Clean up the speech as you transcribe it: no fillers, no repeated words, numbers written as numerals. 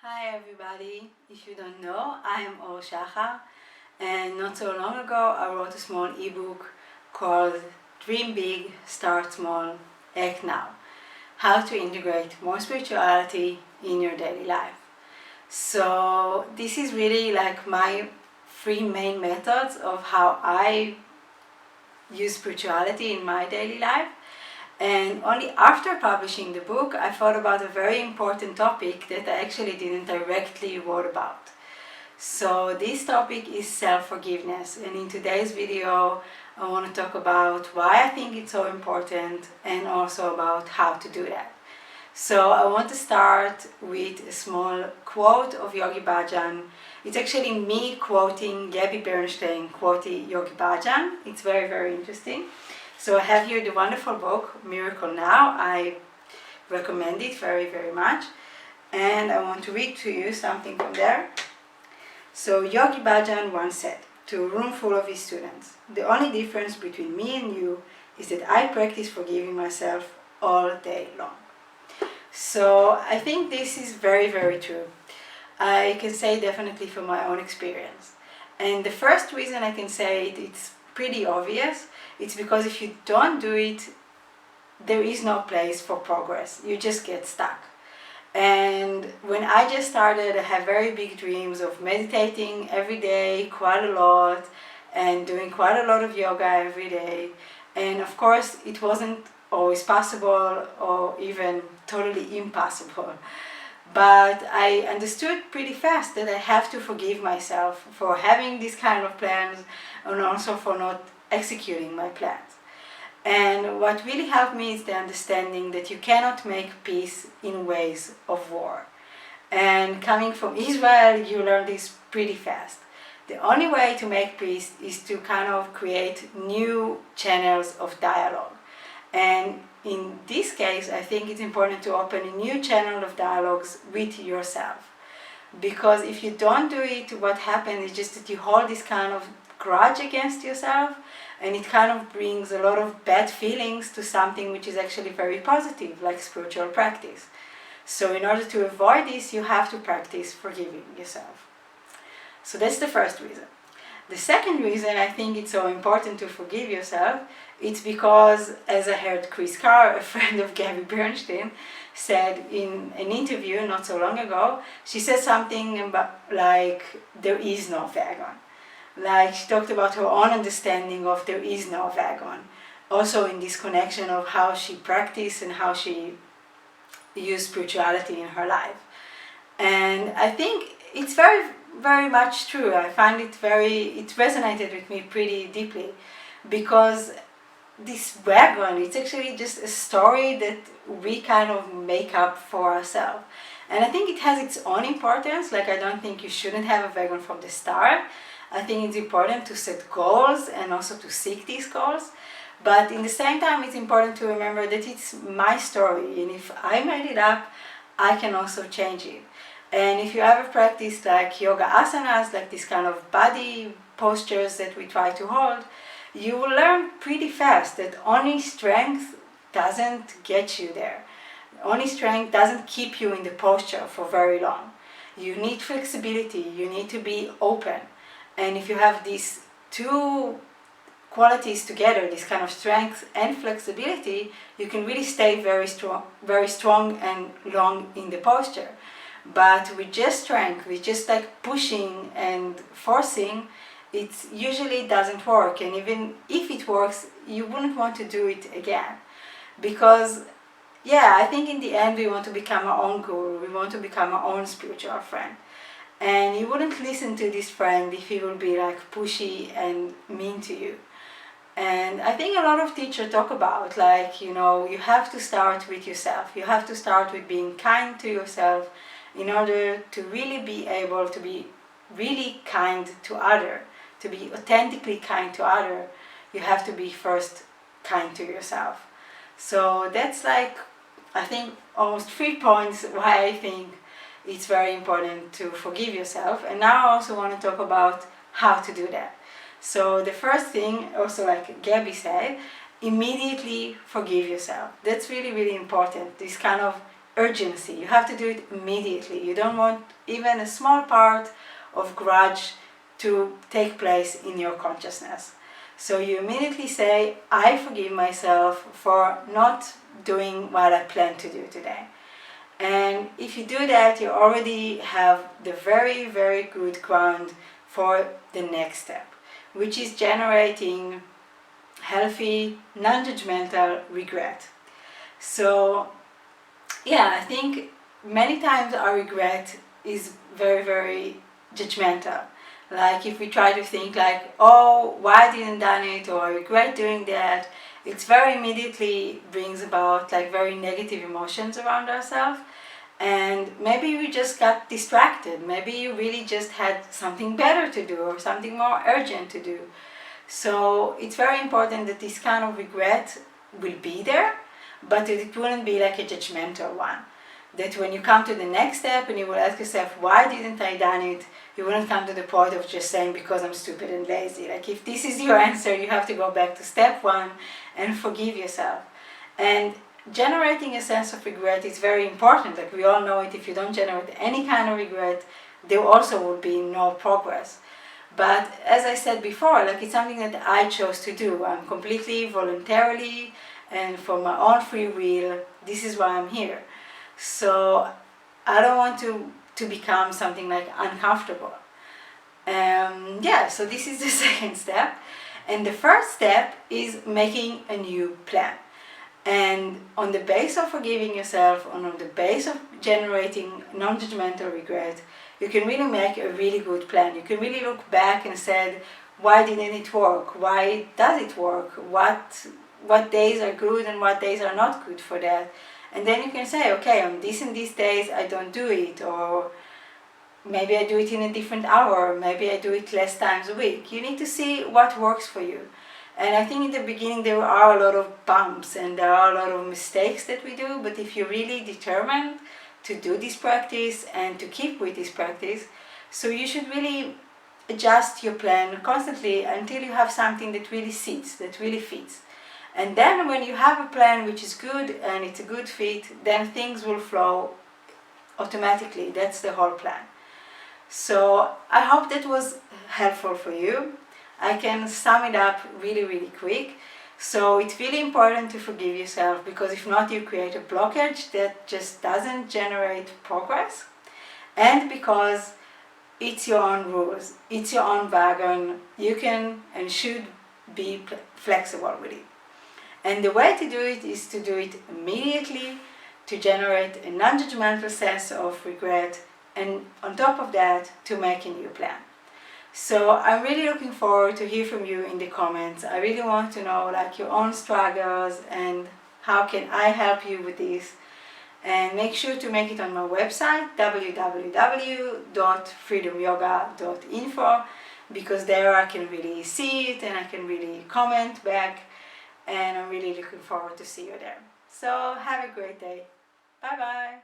Hi everybody, if you don't know, I am Or Shachar, and not so long ago I wrote a small ebook called Dream Big, Start Small, Act Now. How to integrate more spirituality in your daily life. So this is really like my three main methods of how I use spirituality in my daily life. And only after publishing the book, I thought about a very important topic that I actually didn't directly write about. So this topic is self-forgiveness, and in today's video I want to talk about why I think it's so important and also about how to do that. So I want to start with a small quote of Yogi Bhajan. It's actually me quoting Gabby Bernstein quoting Yogi Bhajan. It's very, very interesting. So I have here the wonderful book, Miracle Now. I recommend it very, very much. And I want to read to you something from there. So Yogi Bhajan once said to a room full of his students, "The only difference between me and you is that I practice forgiving myself all day long." So I think this is very, very true. I can say definitely from my own experience. And the first reason I can say it's pretty obvious. It's because if you don't do it, there is no place for progress. You just get stuck. And when I just started, I had very big dreams of meditating every day, quite a lot, and doing quite a lot of yoga every day. And of course, it wasn't always possible or even totally impossible. But I understood pretty fast that I have to forgive myself for having these kind of plans and also for not executing my plans. And what really helped me is the understanding that you cannot make peace in ways of war. And coming from Israel, you learn this pretty fast. The only way to make peace is to kind of create new channels of dialogue. And in this case, I think it's important to open a new channel of dialogues with yourself. Because if you don't do it, what happens is just that you hold this kind of grudge against yourself, and it kind of brings a lot of bad feelings to something which is actually very positive, like spiritual practice. So in order to avoid this, you have to practice forgiving yourself. So that's the first reason. The second reason I think it's so important to forgive yourself, it's because, as I heard Kris Carr, a friend of Gabby Bernstein, said in an interview not so long ago, she said something about like, there is no wagon. Like, she talked about her own understanding of there is no wagon. Also in this connection of how she practiced and how she used spirituality in her life. And I think it's very, very much true. I find it resonated with me pretty deeply, because this wagon, it's actually just a story that we kind of make up for ourselves. And I think it has its own importance. Like, I don't think you shouldn't have a wagon from the start. I think it's important to set goals and also to seek these goals. But in the same time, it's important to remember that it's my story. And if I made it up, I can also change it. And if you ever practice like yoga asanas, like this kind of body postures that we try to hold, you will learn pretty fast that only strength doesn't get you there. Only strength doesn't keep you in the posture for very long. You need flexibility, you need to be open. And if you have these two qualities together, this kind of strength and flexibility, you can really stay very strong and long in the posture. But with just strength, with just like pushing and forcing, it usually doesn't work. And even if it works, you wouldn't want to do it again. Because, yeah, I think in the end we want to become our own guru, we want to become our own spiritual friend. And you wouldn't listen to this friend if he will be like pushy and mean to you. And I think a lot of teachers talk about like, you have to start with yourself. You have to start with being kind to yourself in order to really be able to be really kind to others. To be authentically kind to others, you have to be first kind to yourself. So that's like, I think, almost 3 points why I think it's very important to forgive yourself. And now I also want to talk about how to do that. So the first thing, also like Gabby said, immediately forgive yourself. That's really, really important. This kind of urgency. You have to do it immediately. You don't want even a small part of grudge to take place in your consciousness. So you immediately say, I forgive myself for not doing what I planned to do today. And if you do that, you already have the very, very good ground for the next step, which is generating healthy, non-judgmental regret. So yeah, I think many times our regret is very, very judgmental. Like if we try to think like, oh, why didn't I done it, or I regret doing that, it's very immediately brings about like very negative emotions around ourselves. And maybe we just got distracted. Maybe you really just had something better to do or something more urgent to do. So it's very important that this kind of regret will be there, but it wouldn't be like a judgmental one. That when you come to the next step and you will ask yourself, why didn't I done it? You wouldn't come to the point of just saying, because I'm stupid and lazy. Like if this is your answer, you have to go back to step one and forgive yourself. And generating a sense of regret is very important. Like we all know it, if you don't generate any kind of regret, there also will be no progress. But as I said before, like it's something that I chose to do. I'm completely voluntarily and for my own free will, this is why I'm here. So I don't want to become something like uncomfortable. So this is the second step. And the first step is making a new plan. And on the base of forgiving yourself, and on the base of generating non-judgmental regret, you can really make a really good plan. You can really look back and say, why didn't it work? Why does it work? What days are good and what days are not good for that? And then you can say, okay, on these and these days I don't do it, or maybe I do it in a different hour, maybe I do it less times a week. You need to see what works for you. And I think in the beginning there are a lot of bumps and there are a lot of mistakes that we do, but if you're really determined to do this practice and to keep with this practice, so you should really adjust your plan constantly until you have something that really sits, that really fits. And then when you have a plan which is good and it's a good fit, then things will flow automatically. That's the whole plan. So I hope that was helpful for you. I can sum it up really, really quick. So it's really important to forgive yourself, because if not, you create a blockage that just doesn't generate progress. And because it's your own rules, it's your own wagon, you can and should be flexible with it. And the way to do it is to do it immediately, to generate a non-judgmental sense of regret, and on top of that, to make a new plan. So I'm really looking forward to hear from you in the comments. I really want to know like your own struggles and how can I help you with this. And make sure to make it on my website, www.freedomyoga.info, because there I can really see it and I can really comment back. And I'm really looking forward to see you there. So have a great day. Bye bye.